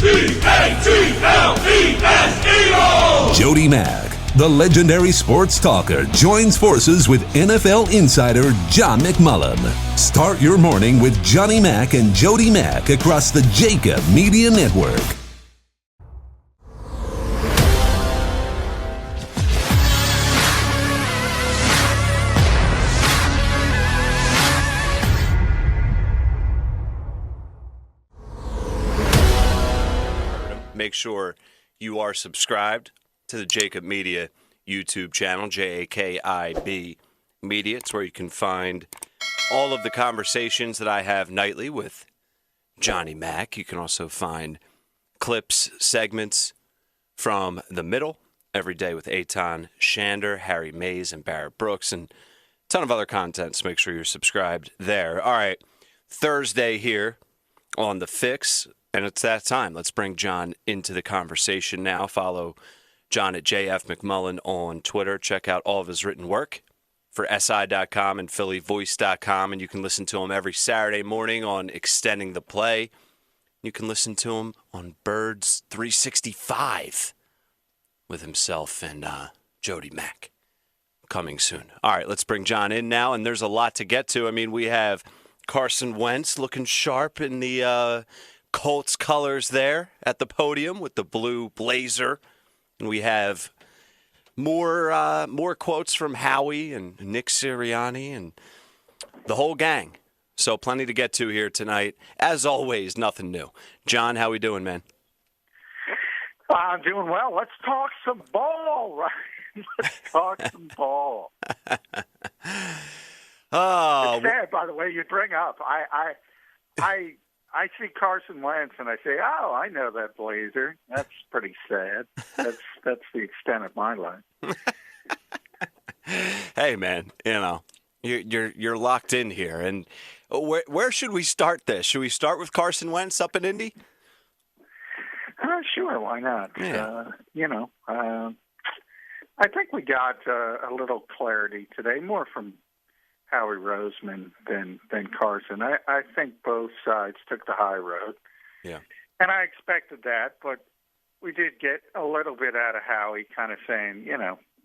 E-A-T-L-E-S, Jody Mack, the legendary sports talker, joins forces with NFL insider John McMullen. Start your morning with Johnny Mack and Jody Mack across the JAKIB Media Network. Make sure you are subscribed to the JAKIB Media YouTube channel, JAKIB Media. It's where you can find all of the conversations that I have nightly with Johnny Mack. You can also find clips, segments from the middle every day with Eitan Shander, Harry Mays, and Barrett Brooks, and a ton of other content, so make sure you're subscribed there. All right, Thursday here on The Fix. And it's that time. Let's bring John into the conversation now. Follow John at JF McMullen on Twitter. Check out all of his written work for SI.com and PhillyVoice.com. And you can listen to him every Saturday morning on Extending the Play. You can listen to him on Birds 365 with himself and Jody Mack. Coming soon. All right, let's bring John in now. And there's a lot to get to. I mean, we have Carson Wentz looking sharp in the Colts colors there at the podium with the blue blazer. And we have more quotes from Howie and Nick Sirianni and the whole gang. So plenty to get to here tonight. As always, nothing new. John, how we doing, man? I'm doing well. Let's talk some ball, right? Let's talk some ball. Oh, it's sad, by the way, you bring up. I see Carson Wentz and I say, "Oh, I know that blazer." That's pretty sad. That's the extent of my life. Hey, man, you know you're locked in here, and where should we start this? Should we start with Carson Wentz up in Indy? Sure, why not? Yeah. I think we got a little clarity today, more from Howie Roseman than Carson. I think both sides took the high road. Yeah. And I expected that, but we did get a little bit out of Howie kind of saying,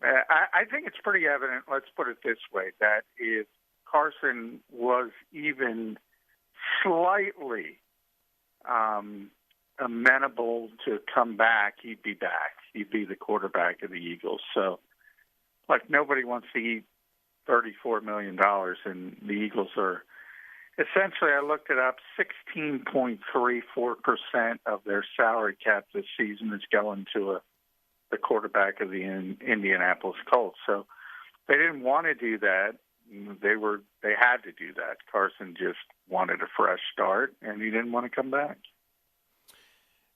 I think it's pretty evident, let's put it this way, that if Carson was even slightly amenable to come back, he'd be back. He'd be the quarterback of the Eagles. So, like, nobody wants to eat $34 million, and the Eagles are essentially, I looked it up, 16.34% of their salary cap this season is going to the quarterback of the Indianapolis Colts. So they didn't want to do that. They had to do that. Carson just wanted a fresh start, and he didn't want to come back.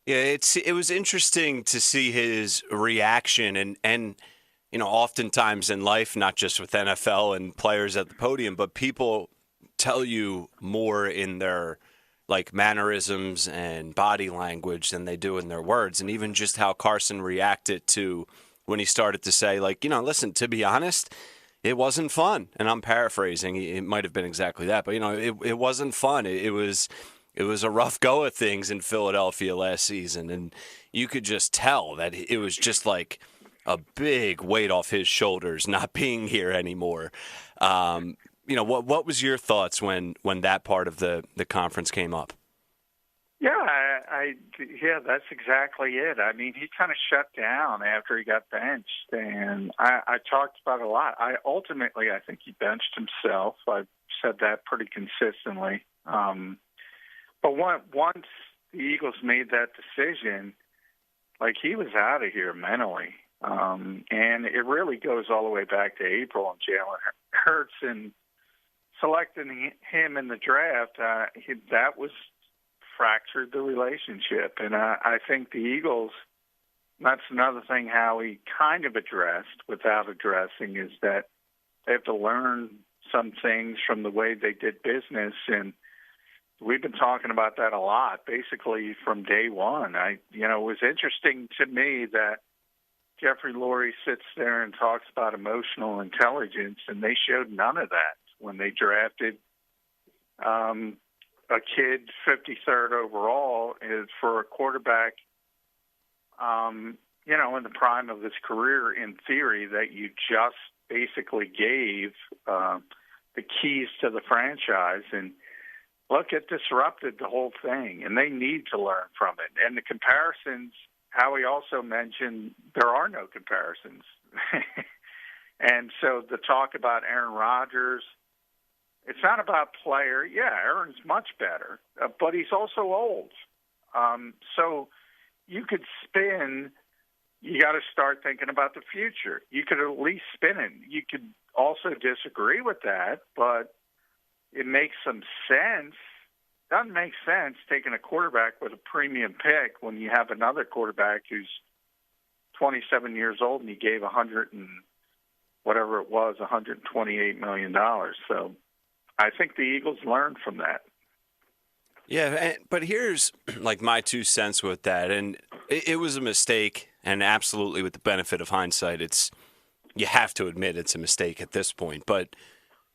Yeah, it was interesting to see his reaction, and oftentimes in life, not just with NFL and players at the podium, but people tell you more in their mannerisms and body language than they do in their words. And even just how Carson reacted to when he started to say, listen, to be honest, it wasn't fun. And I'm paraphrasing. It might have been exactly that, but it wasn't fun. It was a rough go of things in Philadelphia last season. And you could just tell that it was just like a big weight off his shoulders not being here anymore. What was your thoughts when that part of the conference came up? Yeah, that's exactly it. I mean, he kind of shut down after he got benched, and I talked about it a lot. I think he benched himself. I've said that pretty consistently. But once the Eagles made that decision, he was out of here mentally. And it really goes all the way back to April and Jalen Ertz and selecting him in the draft. That was fractured the relationship. And I think the Eagles, that's another thing Howie kind of addressed without addressing, is that they have to learn some things from the way they did business. And we've been talking about that a lot, basically from day one. It was interesting to me that Jeffrey Lurie sits there and talks about emotional intelligence, and they showed none of that when they drafted a kid 53rd overall is for a quarterback, in the prime of his career, in theory, that you just basically gave the keys to the franchise. And look, it disrupted the whole thing, and they need to learn from it. And the comparisons, Howie also mentioned, there are no comparisons. And so the talk about Aaron Rodgers, it's not about player. Yeah, Aaron's much better, but he's also old. So you could spin. You got to start thinking about the future. You could at least spin it. You could also disagree with that, but it makes some sense. Doesn't make sense taking a quarterback with a premium pick when you have another quarterback who's 27 years old and he gave $128 million. So I think the Eagles learned from that. Yeah, but here's like my 2 cents with that, and it was a mistake, and absolutely with the benefit of hindsight, you have to admit it's a mistake at this point. But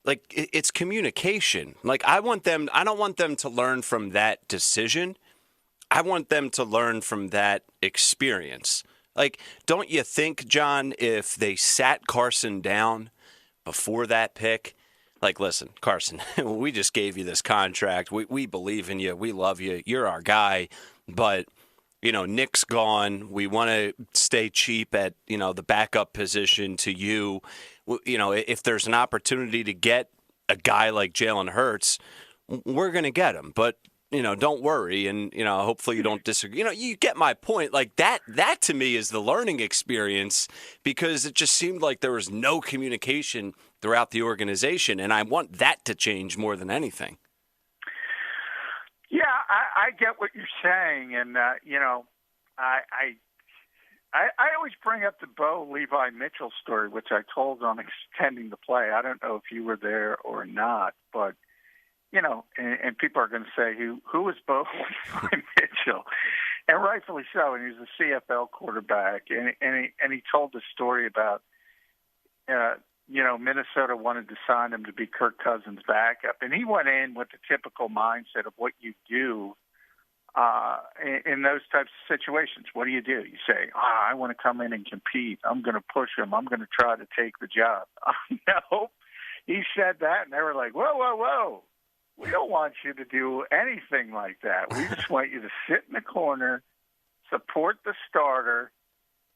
like it's communication. Like I don't want them to learn from that decision. I want them to learn from that experience. Like, don't you think, John, if they sat Carson down before that pick? Like, listen, Carson, we just gave you this contract. We believe in you. We love you. You're our guy. But, Nick's gone. We want to stay cheap at, the backup position to you. If there's an opportunity to get a guy like Jalen Hurts, we're going to get him. But, don't worry. And, hopefully you don't disagree. You get my point. Like that to me is the learning experience, because it just seemed like there was no communication throughout the organization, and I want that to change more than anything. Yeah, I get what you're saying, and I always bring up the Bo Levi Mitchell story, which I told on extending the play. I don't know if you were there or not, but and people are going to say, who is Bo Levi Mitchell? And rightfully so. And he was a CFL quarterback, and he told the story about Minnesota wanted to sign him to be Kirk Cousins' backup. And he went in with the typical mindset of what you do in those types of situations. What do? You say, I want to come in and compete. I'm going to push him. I'm going to try to take the job. No, he said that, and they were like, whoa. We don't want you to do anything like that. We just want you to sit in the corner, support the starter,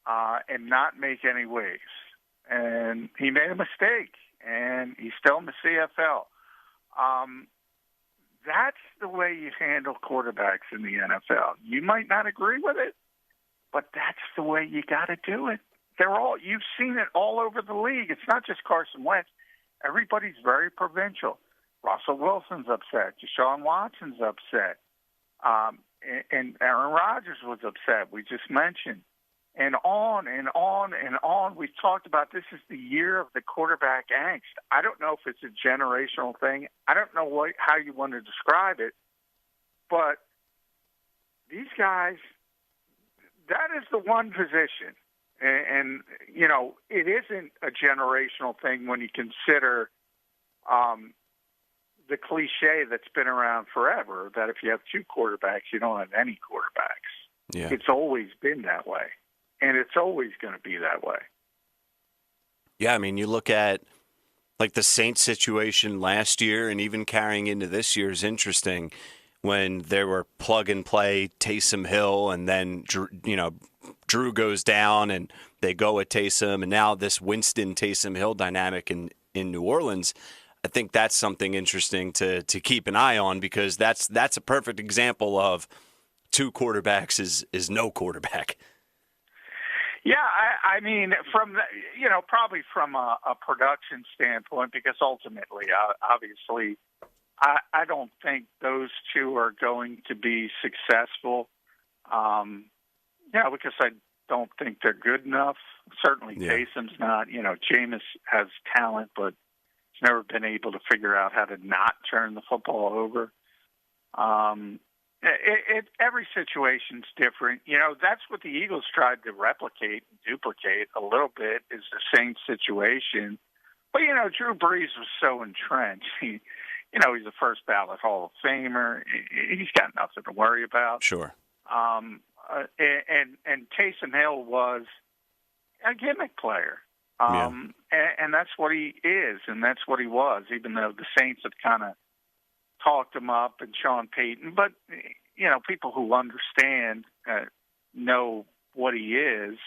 and not make any waves. And he made a mistake, and he's still in the CFL. That's the way you handle quarterbacks in the NFL. You might not agree with it, but that's the way you got to do it. You've seen it all over the league. It's not just Carson Wentz. Everybody's very provincial. Russell Wilson's upset. Deshaun Watson's upset. And Aaron Rodgers was upset. We just mentioned. And on and on and on. We've talked about this is the year of the quarterback angst. I don't know if it's a generational thing. I don't know how you want to describe it. But these guys, that is the one position. And it isn't a generational thing when you consider the cliche that's been around forever, that if you have two quarterbacks, you don't have any quarterbacks. Yeah. It's always been that way. And it's always going to be that way. Yeah, I mean, you look at like the Saints situation last year, and even carrying into this year is interesting when they were plug and play Taysom Hill, and then Drew goes down and they go at Taysom, and now this Winston Taysom Hill dynamic in New Orleans. I think that's something interesting to keep an eye on, because that's a perfect example of two quarterbacks is no quarterback. Yeah, I mean, from probably from a production standpoint, because ultimately, obviously, I don't think those two are going to be successful. Because I don't think they're good enough. Certainly, yeah. Taysom's not. Jameis has talent, but he's never been able to figure out how to not turn the football over. Every situation's different. That's what the Eagles tried to replicate and duplicate a little bit, is the same situation. But, Drew Brees was so entrenched. he's a first ballot Hall of Famer. He's got nothing to worry about. Sure. And Taysom Hill was a gimmick player. And that's what he is, and that's what he was, even though the Saints have kind of talked him up and Sean Payton. But, people who understand know what he is.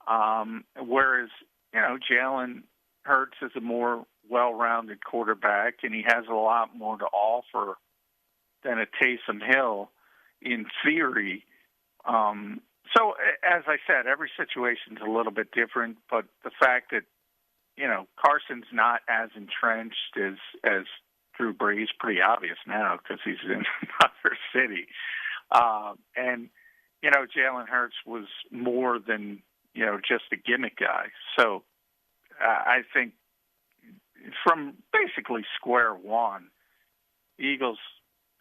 Whereas, Jalen Hurts is a more well-rounded quarterback, and he has a lot more to offer than a Taysom Hill in theory. So, as I said, every situation is a little bit different, but the fact that, Carson's not as entrenched as Drew Brees, pretty obvious now because he's in another city. And, Jalen Hurts was more than, just a gimmick guy. So I think from basically square one, the Eagles,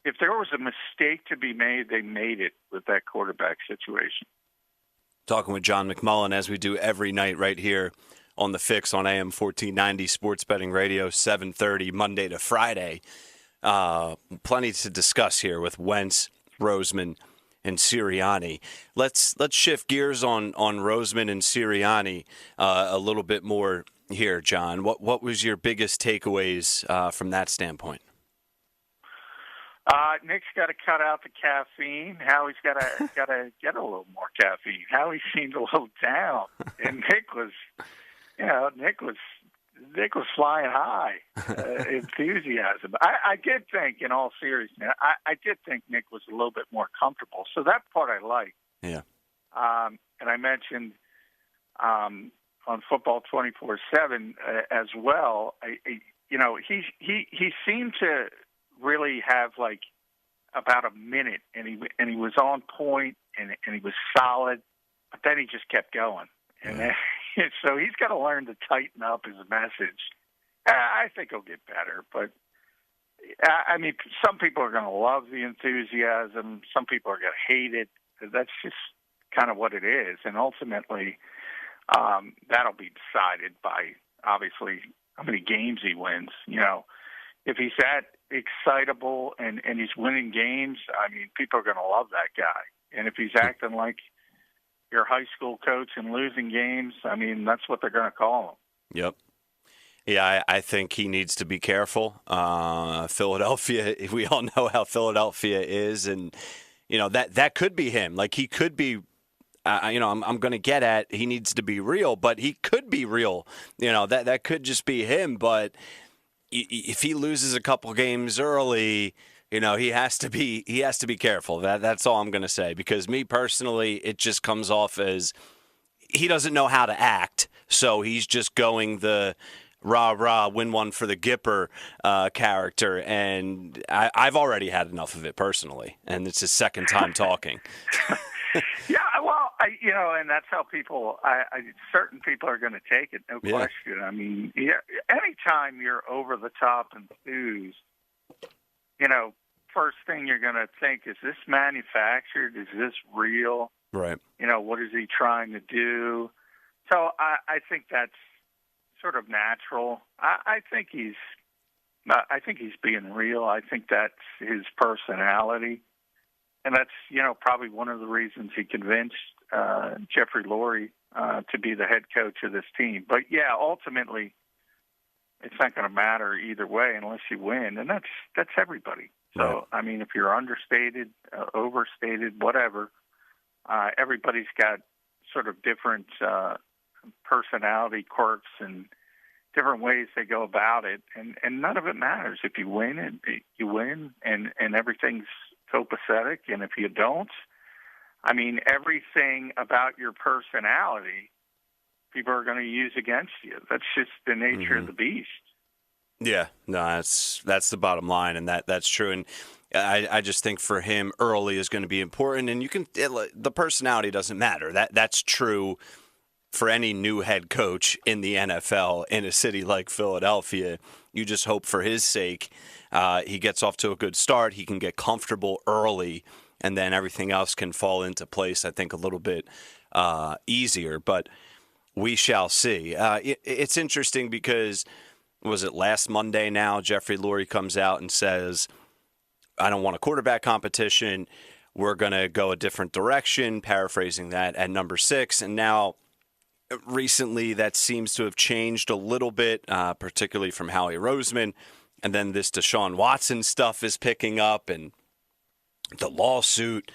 if there was a mistake to be made, they made it with that quarterback situation. Talking with John McMullen, as we do every night right here on The Fix on AM 1490 Sports Betting Radio, 7:30 Monday to Friday. Plenty to discuss here with Wentz, Roseman, and Sirianni. Let's shift gears on Roseman and Sirianni a little bit more here, John. What was your biggest takeaways from that standpoint? Nick's got to cut out the caffeine. Howie's got to get a little more caffeine. Howie seemed a little down, and Nick was flying high. Enthusiasm. I did think, in all seriousness, I did think Nick was a little bit more comfortable. So that part I liked. Yeah. And I mentioned on Football 24/7 as well. He seemed to really have like about a minute, and he was on point, and he was solid, but then he just kept going, and then, so he's got to learn to tighten up his message. I think he'll get better, but I mean, some people are going to love the enthusiasm, some people are going to hate it. That's just kind of what it is, and ultimately that'll be decided by obviously how many games he wins. If he's that excitable and he's winning games, I mean, people are going to love that guy. And if he's acting like your high school coach and losing games, I mean, that's what they're going to call him. Yep. Yeah, I think he needs to be careful. Philadelphia, we all know how Philadelphia is, and that could be him. Like, he could be. I'm going to get at he needs to be real, but he could be real. That could just be him, but if he loses a couple games early, he has to be careful. That's all I'm going to say, because me personally, it just comes off as he doesn't know how to act, so he's just going the rah win one for the Gipper character, and I've already had enough of it personally, and it's his second time talking. Yeah, well, and that's how people. Certain people are going to take it, no question. I mean, anytime you're over the top enthused, first thing you're going to think, is this manufactured? Is this real? Right. What is he trying to do? So I think that's sort of natural. I think he's being real. I think that's his personality. And that's, probably one of the reasons he convinced Jeffrey Lurie to be the head coach of this team. But, yeah, ultimately, it's not going to matter either way unless you win, and that's everybody. So, right. I mean, if you're understated, overstated, whatever, everybody's got sort of different personality quirks and different ways they go about it, and none of it matters. If you win, you win, and everything's copacetic, and if you don't, I mean, everything about your personality, people are going to use against you. That's just the nature of the beast. Yeah, no, that's the bottom line, and that's true. And I just think for him, early is going to be important, and the personality doesn't matter. That's true for any new head coach in the NFL in a city like Philadelphia. You just hope for his sake he gets off to a good start. He can get comfortable early, and then everything else can fall into place, I think, a little bit easier. But we shall see. It's interesting because was it last Monday now, Jeffrey Lurie comes out and says, I don't want a quarterback competition. We're going to go a different direction, paraphrasing that, at number 6. And now recently that seems to have changed a little bit, particularly from Howie Roseman. And then this Deshaun Watson stuff is picking up and the lawsuit.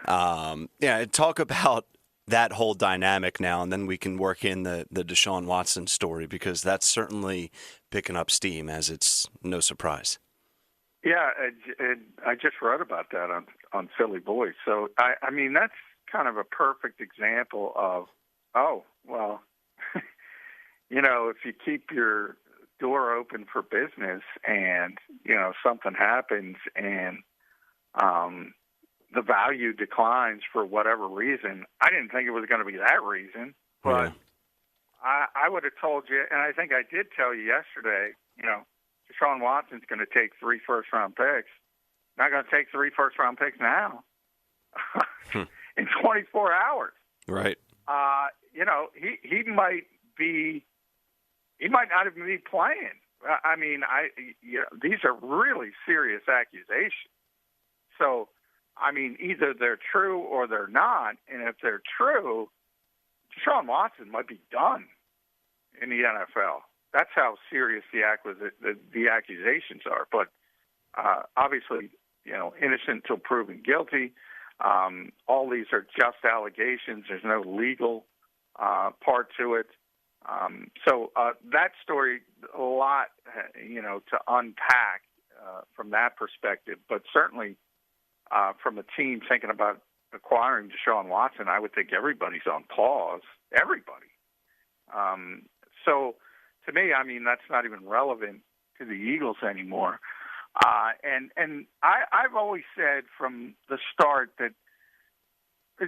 Talk about that whole dynamic now, and then we can work in the Deshaun Watson story, because that's certainly picking up steam, as it's no surprise. Yeah, I just wrote about that on Philly Voice. So, I mean, that's kind of a perfect example of, if you keep your door open for business and, something happens and the value declines for whatever reason. I didn't think it was going to be that reason, but I would have told you, and I think I did tell you yesterday, Deshaun Watson's going to take 3 first-round picks. Not going to take 3 first-round picks now in 24 hours. Right. He might not even be playing. I mean, these are really serious accusations. So, I mean, either they're true or they're not. And if they're true, Deshaun Watson might be done in the NFL. That's how serious the accusations are. But obviously, innocent until proven guilty. All these are just allegations. There's no legal part to it. So that story, a lot, to unpack from that perspective. But certainly from a team thinking about acquiring Deshaun Watson, I would think everybody's on pause. Everybody. So to me, I mean, that's not even relevant to the Eagles anymore. And I've always said from the start that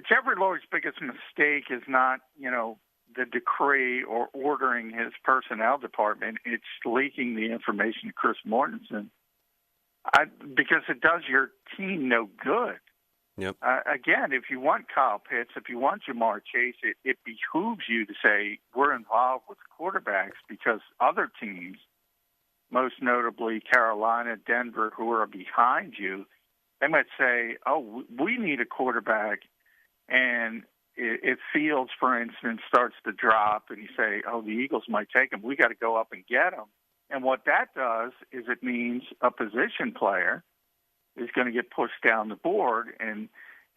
Jeffrey Lurie's biggest mistake is not, the decree or ordering his personnel department. It's leaking the information to Chris Mortensen because it does your team no good. Yep. Again, if you want Kyle Pitts, if you want Jamar Chase, it behooves you to say we're involved with quarterbacks, because other teams, most notably Carolina, Denver, who are behind you, they might say, oh, we need a quarterback. And if Fields, for instance, starts to drop and you say, oh, the Eagles might take him, we got to go up and get him. And what that does is it means a position player is going to get pushed down the board, and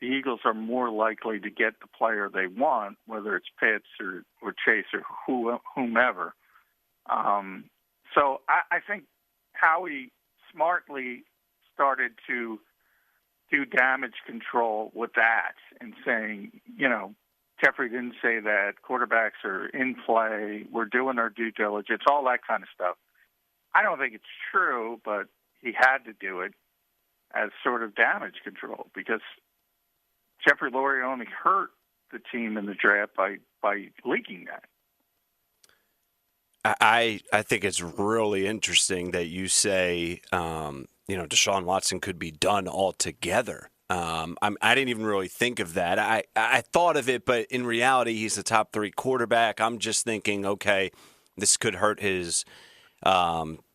the Eagles are more likely to get the player they want, whether it's Pitts or Chase or whomever. So I think Howie smartly started to do damage control with that and saying, Jeffrey didn't say that, quarterbacks are in play, we're doing our due diligence, all that kind of stuff. I don't think it's true, but he had to do it as sort of damage control, because Jeffrey Lurie only hurt the team in the draft by leaking that. I think it's really interesting that you say, Deshaun Watson could be done altogether. I didn't even really think of that. I thought of it, but in reality, he's a top 3 quarterback. I'm just thinking, okay, this could hurt his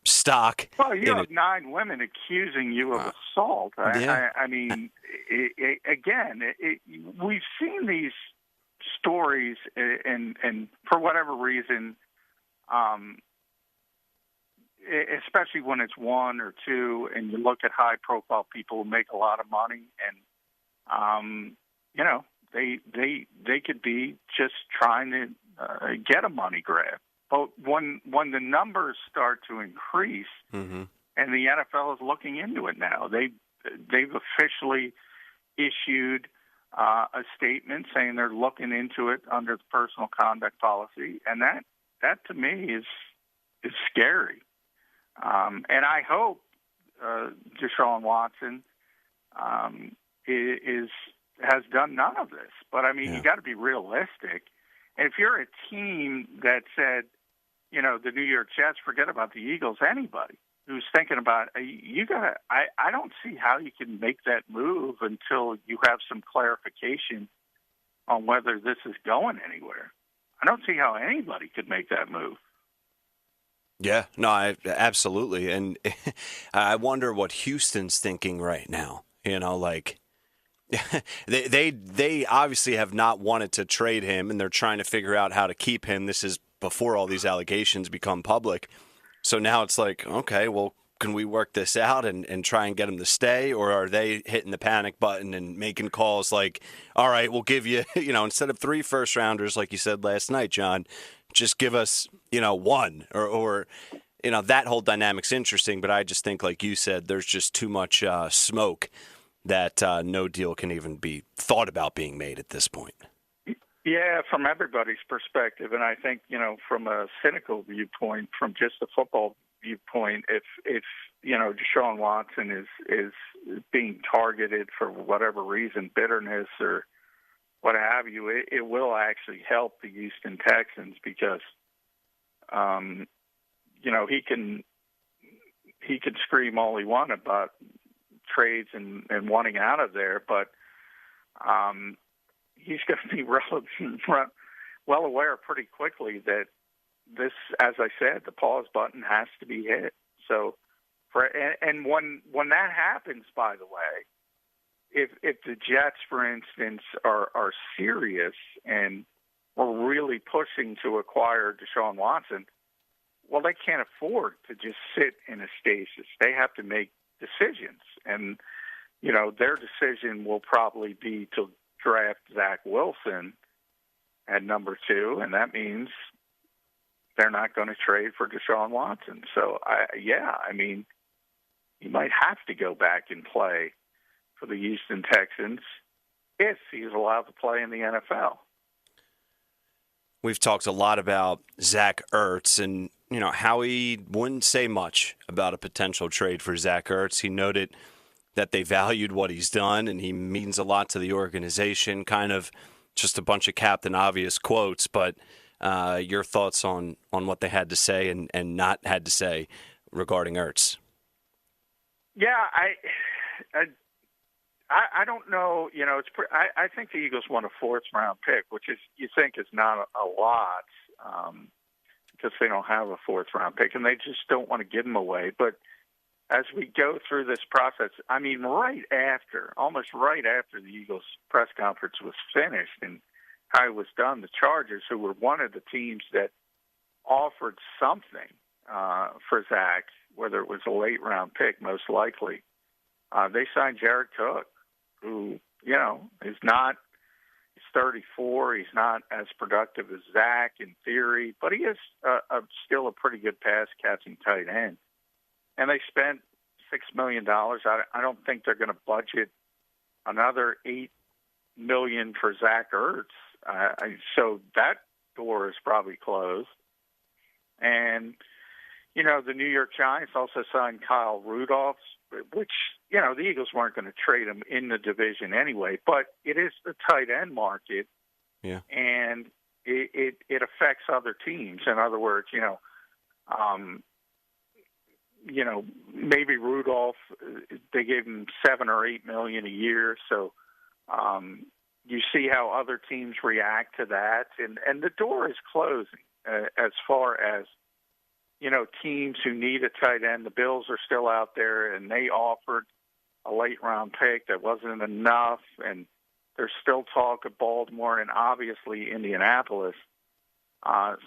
stock. Well, you have 9 women accusing you of assault. Yeah. I mean, we've seen these stories, and for whatever reason, especially when it's 1 or 2, and you look at high-profile people who make a lot of money, and they could be just trying to get a money grab. But when the numbers start to increase, mm-hmm. and the NFL is looking into it now, they've officially issued a statement saying they're looking into it under the personal conduct policy, and that to me is scary. And I hope Deshaun Watson has done none of this. But I mean, you got to be realistic. And if you're a team that said, the New York Jets, forget about the Eagles, anybody who's thinking about, I don't see how you can make that move until you have some clarification on whether this is going anywhere. I don't see how anybody could make that move. Yeah, no, absolutely. And I wonder what Houston's thinking right now. Like they obviously have not wanted to trade him, and they're trying to figure out how to keep him. This is before all these allegations become public. So now it's like, okay, well, can we work this out and try and get him to stay? Or are they hitting the panic button and making calls like, all right, we'll give you, instead of 3 first-rounders, like you said last night, John, just give us, 1 or that whole dynamic's interesting. But I just think, like you said, there's just too much smoke that no deal can even be thought about being made at this point. Yeah, from everybody's perspective. And I think, from a cynical viewpoint, from just a football viewpoint, if Deshaun Watson is being targeted for whatever reason, bitterness or what have you, it will actually help the Houston Texans because, he can scream all he wants about trades and wanting out of there, but he's going to be well aware pretty quickly that this, as I said, the pause button has to be hit. So, when that happens, by the way, if the Jets, for instance, are serious and are really pushing to acquire Deshaun Watson, well, they can't afford to just sit in a stasis. They have to make decisions, and their decision will probably be to draft Zach Wilson at number 2, and that means they're not going to trade for Deshaun Watson. So, he might have to go back and play for the Houston Texans if he's allowed to play in the NFL. We've talked a lot about Zach Ertz, and Howie wouldn't say much about a potential trade for Zach Ertz. He noted that they valued what he's done, and he means a lot to the organization. Kind of just a bunch of Captain Obvious quotes, but your thoughts on what they had to say and not had to say regarding Ertz? Yeah, I don't know. I think the Eagles want a 4th round pick, which is you think is not a lot because they don't have a 4th round pick, and they just don't want to give them away. But as we go through this process, almost right after the Eagles press conference was finished and how it was done, the Chargers, who were one of the teams that offered something for Zach, whether it was a late round pick, most likely, they signed Jared Cook, who, is not, he's 34, he's not as productive as Zach in theory, but he is still a pretty good pass-catching tight end. And they spent $6 million. I don't think they're going to budget another $8 million for Zach Ertz. So that door is probably closed. And, the New York Giants also signed Kyle Rudolph, which, the Eagles weren't going to trade him in the division anyway, but it is the tight end market. Yeah. And it affects other teams. In other words, maybe Rudolph, they gave him $7 or $8 million a year. So you see how other teams react to that. And the door is closing as far as, teams who need a tight end. The Bills are still out there, and they offered a late round pick that wasn't enough. And there's still talk of Baltimore and obviously Indianapolis.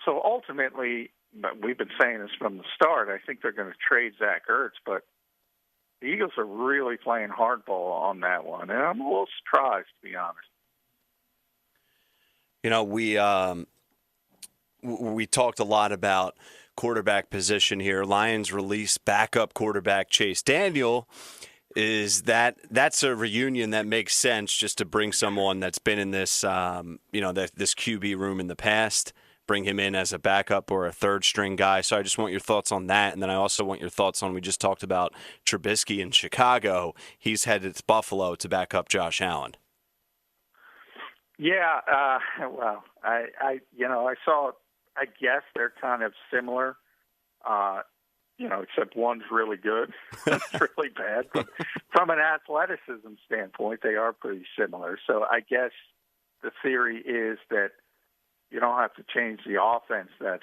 So ultimately, but we've been saying this from the start, I think they're going to trade Zach Ertz, but the Eagles are really playing hardball on that one, and I'm a little surprised, to be honest. We talked a lot about quarterback position here. Lions release backup quarterback Chase Daniel. That's a reunion that makes sense, just to bring someone that's been in this this QB room in the past, bring him in as a backup or a third string guy. So I just want your thoughts on that. And then I also want your thoughts on, we just talked about Trubisky in Chicago. He's headed to Buffalo to back up Josh Allen. Yeah. Well, I saw, I guess they're kind of similar, except one's really good. It's really bad. But from an athleticism standpoint, they are pretty similar. So I guess the theory is that you don't have to change the offense that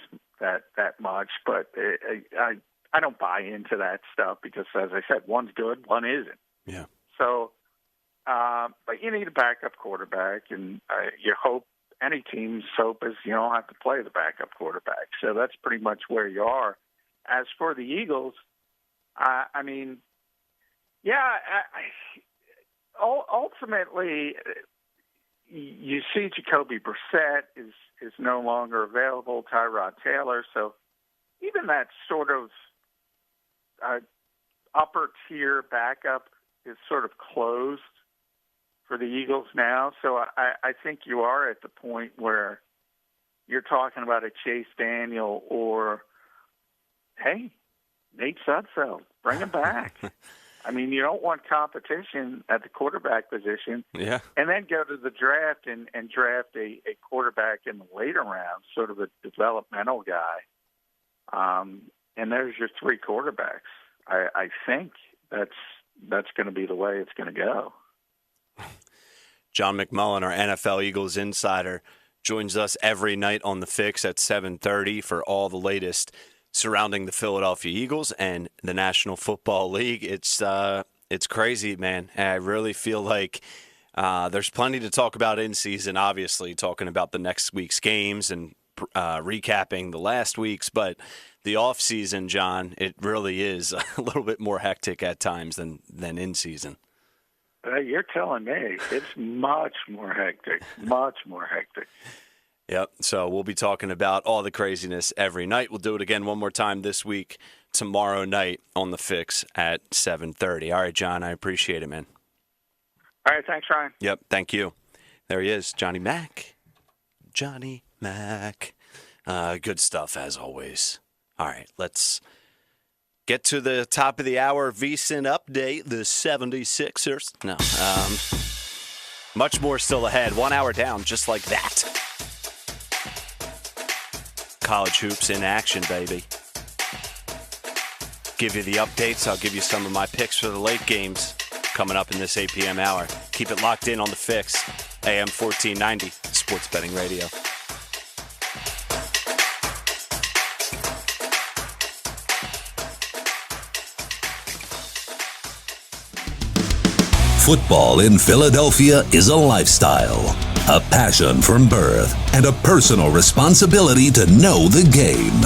much. But I don't buy into that stuff because, as I said, one's good, one isn't. Yeah. So, but you need a backup quarterback, and you hope any team's hope is you don't have to play the backup quarterback. So that's pretty much where you are. As for the Eagles, I mean, yeah, ultimately, you see Jacoby Brissett is no longer available, Tyrod Taylor. So even that sort of upper tier backup is sort of closed for the Eagles now. So I think you are at the point where you're talking about a Chase Daniel or, hey, Nate Sudfeld, bring him back. I mean, you don't want competition at the quarterback position. Yeah. And then go to the draft and draft a quarterback in the later rounds, sort of a developmental guy. And there's your three quarterbacks. I think that's going to be the way it's going to go. John McMullen, our NFL Eagles insider, joins us every night on The Fix at 7:30 for all the latest surrounding the Philadelphia Eagles and the National Football League. It's crazy, man. I really feel like there's plenty to talk about in season, obviously, talking about the next week's games and recapping the last week's, but the off season, John, it really is a little bit more hectic at times than in season. You're telling me it's much more hectic, much more hectic. Yep. So we'll be talking about all the craziness every night. We'll do it again one more time this week, tomorrow night on The Fix at 7:30. All right, John, I appreciate it, man. All right. Thanks, Ryan. Yep. Thank you. There he is, Johnny Mac. Johnny Mac. Good stuff, as always. All right. Let's get to the top of the hour VSiN update, the 76ers. No. Much more still ahead. 1 hour down, just like that. College hoops in action, baby. Give you the updates. I'll give you some of my picks for the late games coming up in this 8 p.m. hour. Keep it locked in on The Fix, AM 1490, Sports Betting Radio. Football in Philadelphia is a lifestyle, a passion from birth, and a personal responsibility to know the game.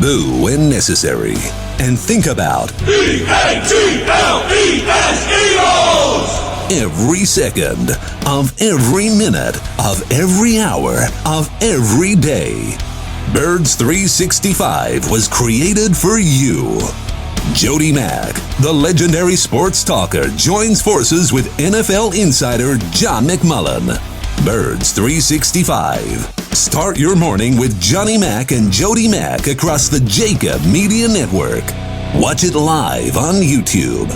Boo when necessary. And think about EAGLES! Every second of every minute of every hour of every day. Birds 365 was created for you. Jody Mack, the legendary sports talker, joins forces with NFL insider John McMullen. Birds 365. Start your morning with Johnny Mack and Jody Mack across the JAKIB Media Network. Watch it live on YouTube.